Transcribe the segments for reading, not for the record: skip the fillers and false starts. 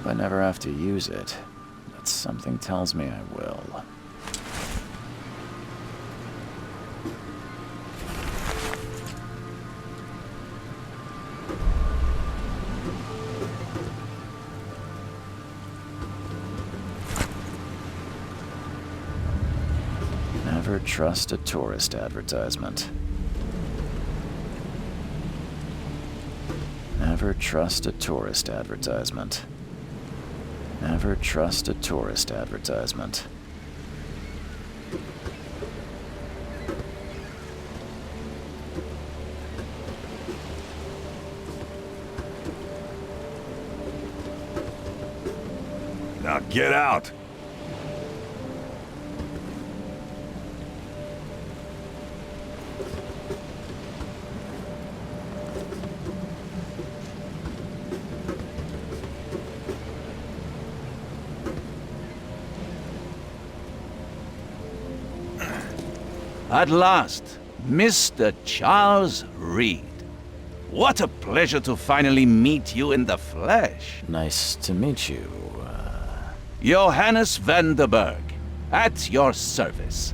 Hope I never have to use it, but something tells me I will. Never trust a tourist advertisement. Never trust a tourist advertisement. Never trust a tourist advertisement. Now get out! At last, Mr. Charles Reed. What a pleasure to finally meet you in the flesh. Nice to meet you. Johannes van der Berg, at your service.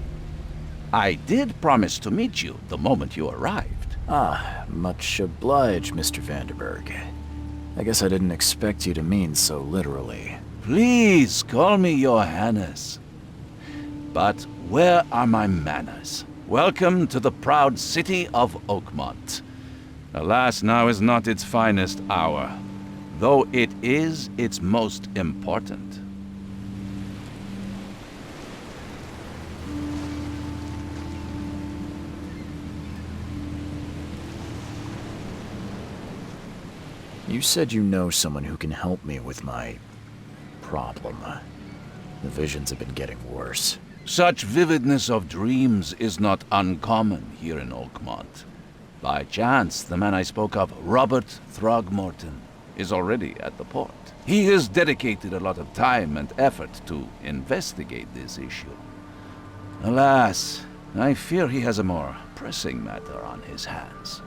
I did promise to meet you the moment you arrived. Much obliged, Mr. Vanderberg. I guess I didn't expect you to mean so literally. Please call me Johannes. But where are my manners? Welcome to the proud city of Oakmont. Alas, now is not its finest hour, though it is its most important. You said you know someone who can help me with my problem. The visions have been getting worse. Such vividness of dreams is not uncommon here in Oakmont. By chance, the man I spoke of, Robert Throgmorton, is already at the port. He has dedicated a lot of time and effort to investigate this issue. Alas, I fear he has a more pressing matter on his hands.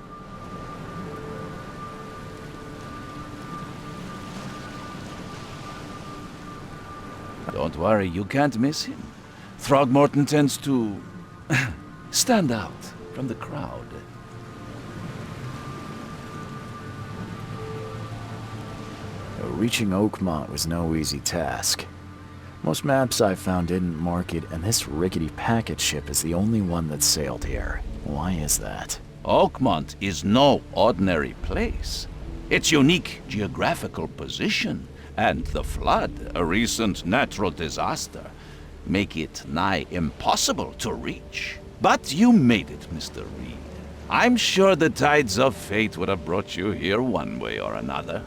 Don't worry, you can't miss him. Throgmorton tends to stand out from the crowd. Reaching Oakmont was no easy task. Most maps I found didn't mark it, and this rickety packet ship is the only one that sailed here. Why is that? Oakmont is no ordinary place. Its unique geographical position and the flood, a recent natural disaster, make it nigh impossible to reach. But you made it, Mr. Reed. I'm sure the tides of fate would have brought you here one way or another.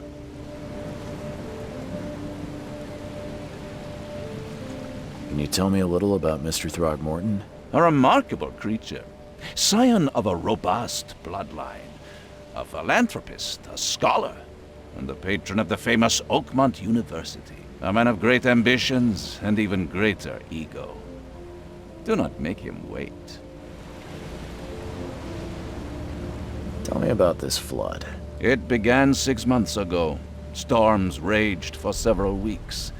Can you tell me a little about Mr. Throgmorton? A remarkable creature, scion of a robust bloodline, a philanthropist, a scholar, and the patron of the famous Oakmont University. A man of great ambitions and even greater ego. Do not make him wait. Tell me about this flood. It began 6 months ago. Storms raged for several weeks,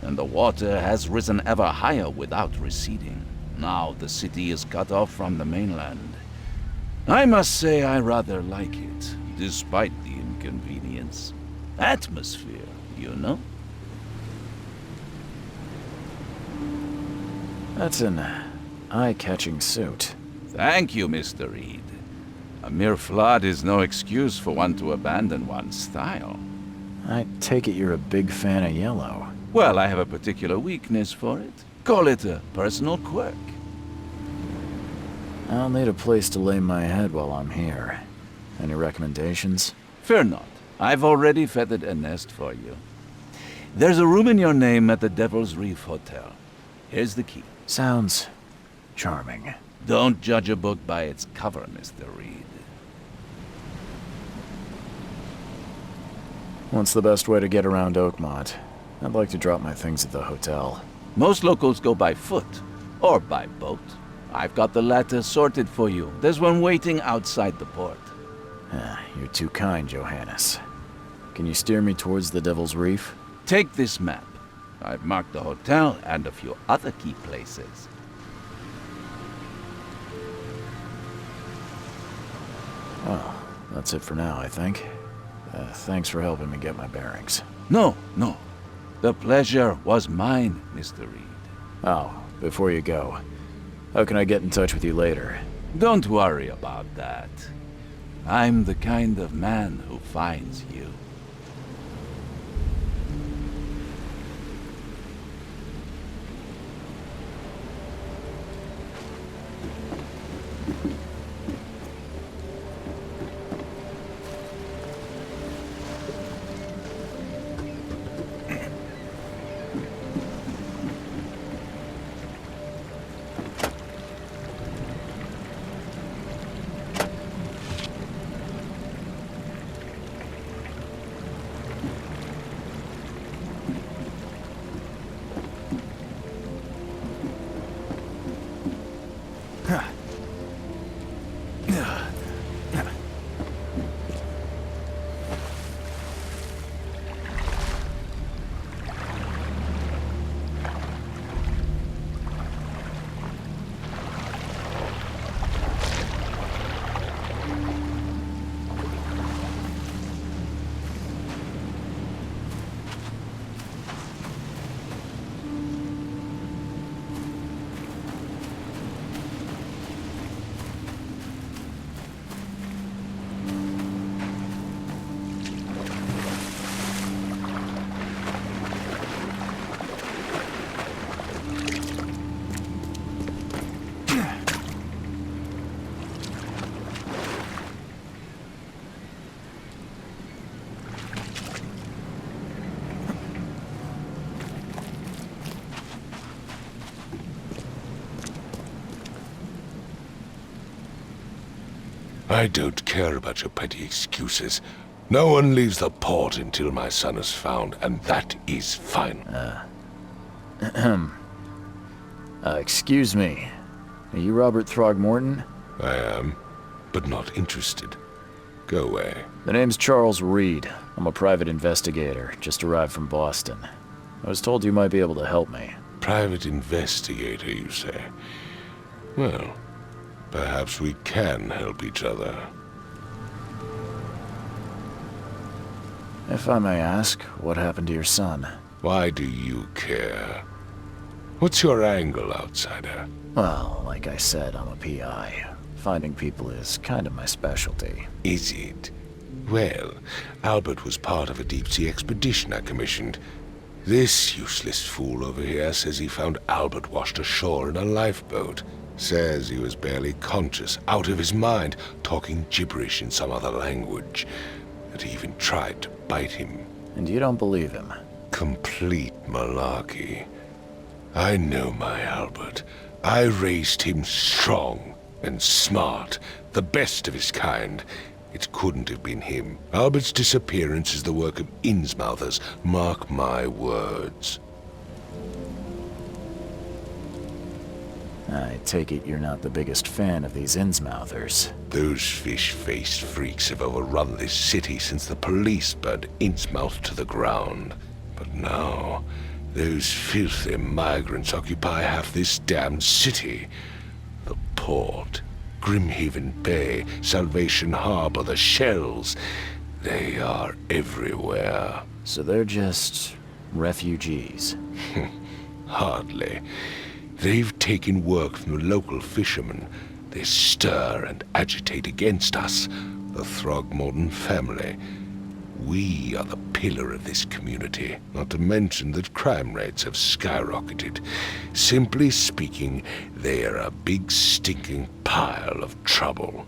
and the water has risen ever higher without receding. Now the city is cut off from the mainland. I must say I rather like it, despite the inconvenience. Atmosphere, you know? That's an eye-catching suit. Thank you, Mr. Reed. A mere flood is no excuse for one to abandon one's style. I take it you're a big fan of yellow. Well, I have a particular weakness for it. Call it a personal quirk. I'll need a place to lay my head while I'm here. Any recommendations? Fear not. I've already feathered a nest for you. There's a room in your name at the Devil's Reef Hotel. Here's the key. Sounds charming. Don't judge a book by its cover, Mr. Reed. What's the best way to get around Oakmont? I'd like to drop my things at the hotel. Most locals go by foot, or by boat. I've got the latter sorted for you. There's one waiting outside the port. You're too kind, Johannes. Can you steer me towards the Devil's Reef? Take this map. I've marked the hotel and a few other key places. Well, that's it for now, I think. Thanks for helping me get my bearings. No. The pleasure was mine, Mr. Reed. Oh, before you go, how can I get in touch with you later? Don't worry about that. I'm the kind of man who finds you. I don't care about your petty excuses. No one leaves the port until my son is found, and that is final. Excuse me. Are you Robert Throgmorton? I am, but not interested. Go away. The name's Charles Reed. I'm a private investigator, just arrived from Boston. I was told you might be able to help me. Private investigator, you say? Well, perhaps we can help each other. If I may ask, what happened to your son? Why do you care? What's your angle, outsider? Well, like I said, I'm a PI. Finding people is kind of my specialty. Is it? Well, Albert was part of a deep-sea expedition I commissioned. This useless fool over here says he found Albert washed ashore in a lifeboat. Says he was barely conscious, out of his mind, talking gibberish in some other language. That he even tried to bite him. And you don't believe him? Complete malarkey. I know my Albert. I raised him strong and smart, the best of his kind. It couldn't have been him. Albert's disappearance is the work of Innsmouthers. Mark my words. I take it you're not the biggest fan of these Innsmouthers. Those fish-faced freaks have overrun this city since the police burned Innsmouth to the ground. But now, those filthy migrants occupy half this damned city. The port, Grimhaven Bay, Salvation Harbor, the shells. They are everywhere. So they're just refugees. Hardly. They've taken work from the local fishermen. They stir and agitate against us, the Throgmorton family. We are the pillar of this community, not to mention that crime rates have skyrocketed. Simply speaking, they are a big stinking pile of trouble.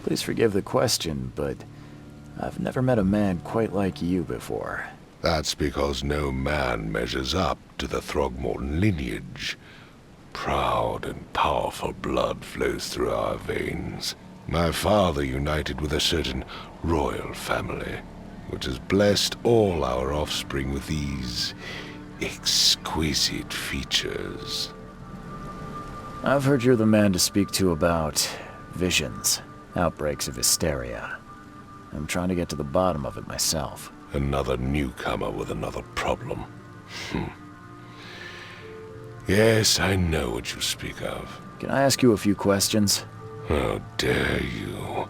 Please forgive the question, but I've never met a man quite like you before. That's because no man measures up to the Throgmorton lineage. Proud and powerful blood flows through our veins. My father united with a certain royal family, which has blessed all our offspring with these exquisite features. I've heard you're the man to speak to about visions, outbreaks of hysteria. I'm trying to get to the bottom of it myself. Another newcomer with another problem. Yes, I know what you speak of. Can I ask you a few questions? How dare you?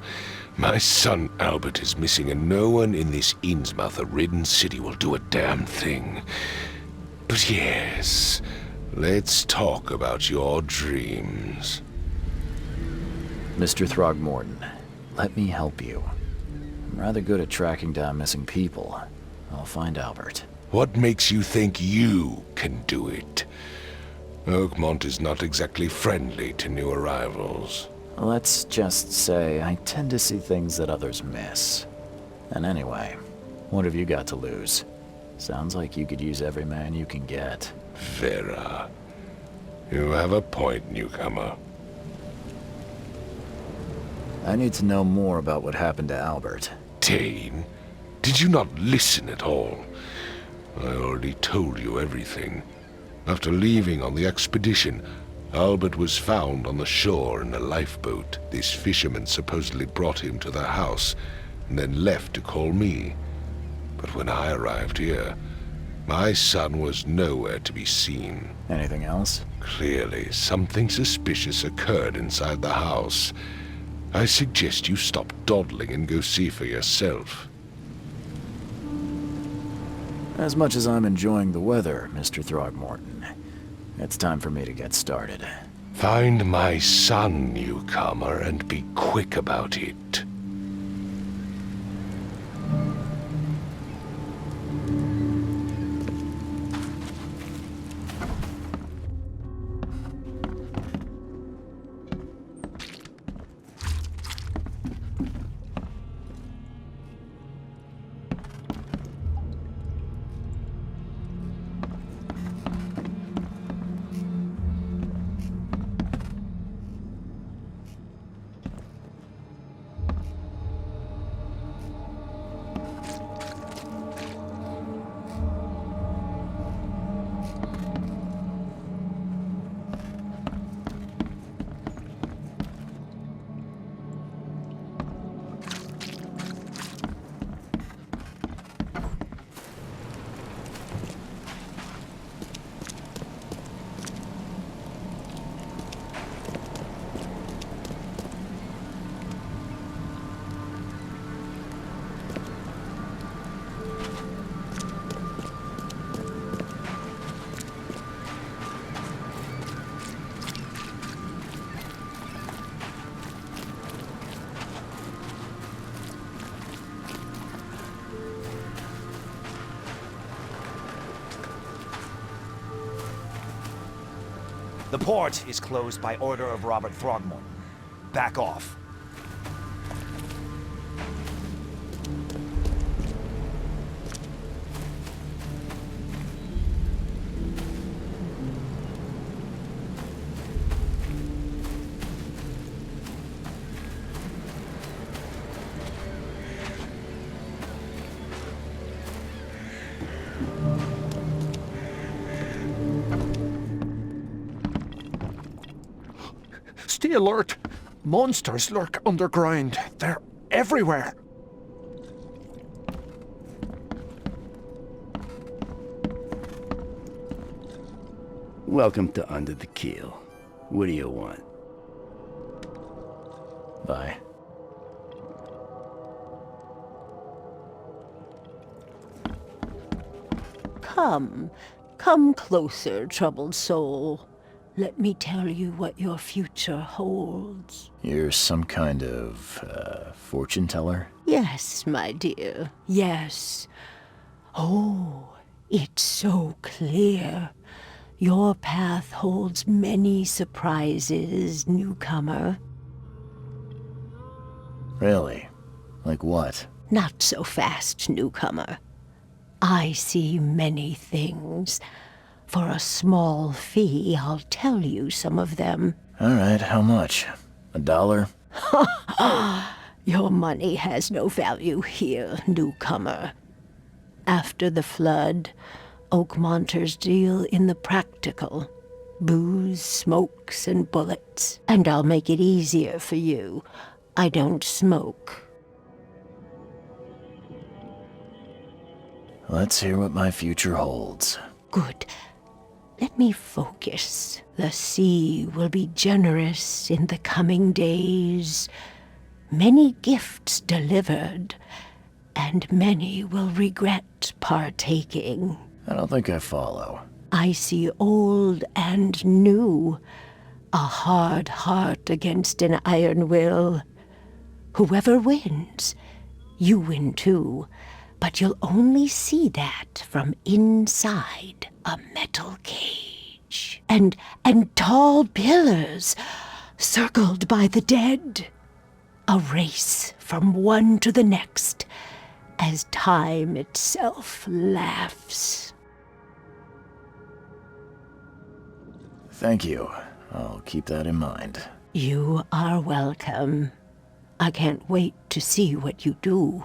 My son Albert is missing, and no one in this Innsmouth-ridden city will do a damn thing. But yes, let's talk about your dreams. Mr. Throgmorton, let me help you. I'm rather good at tracking down missing people. I'll find Albert. What makes you think you can do it? Oakmont is not exactly friendly to new arrivals. Let's just say I tend to see things that others miss. And anyway, what have you got to lose? Sounds like you could use every man you can get. Vera, you have a point, newcomer. I need to know more about what happened to Albert. Dane, did you not listen at all? I already told you everything. After leaving on the expedition, Albert was found on the shore in a lifeboat. This fisherman supposedly brought him to their house, and then left to call me. But when I arrived here, my son was nowhere to be seen. Anything else? Clearly, something suspicious occurred inside the house. I suggest you stop dawdling and go see for yourself. As much as I'm enjoying the weather, Mr. Throgmorton, it's time for me to get started. Find my son, newcomer, and be quick about it. The port is closed by order of Robert Throgmorton. Back off. Stay alert. Monsters lurk underground. They're everywhere. Welcome to Under the Keel. What do you want? Bye. Come closer, troubled soul. Let me tell you what your future holds. You're some kind of, fortune teller? Yes, my dear, yes. Oh, it's so clear. Your path holds many surprises, newcomer. Really? Like what? Not so fast, newcomer. I see many things. For a small fee, I'll tell you some of them. All right, how much? $1? Your money has no value here, newcomer. After the flood, Oakmonters deal in the practical. Booze, smokes, and bullets. And I'll make it easier for you. I don't smoke. Let's hear what my future holds. Good. Let me focus. The sea will be generous in the coming days. Many gifts delivered, and many will regret partaking. I don't think I follow. I see old and new, a hard heart against an iron will. Whoever wins, you win too, but you'll only see that from inside a metal cage. And tall pillars circled by the dead. A race from one to the next, as time itself laughs. Thank you. I'll keep that in mind. You are welcome. I can't wait to see what you do.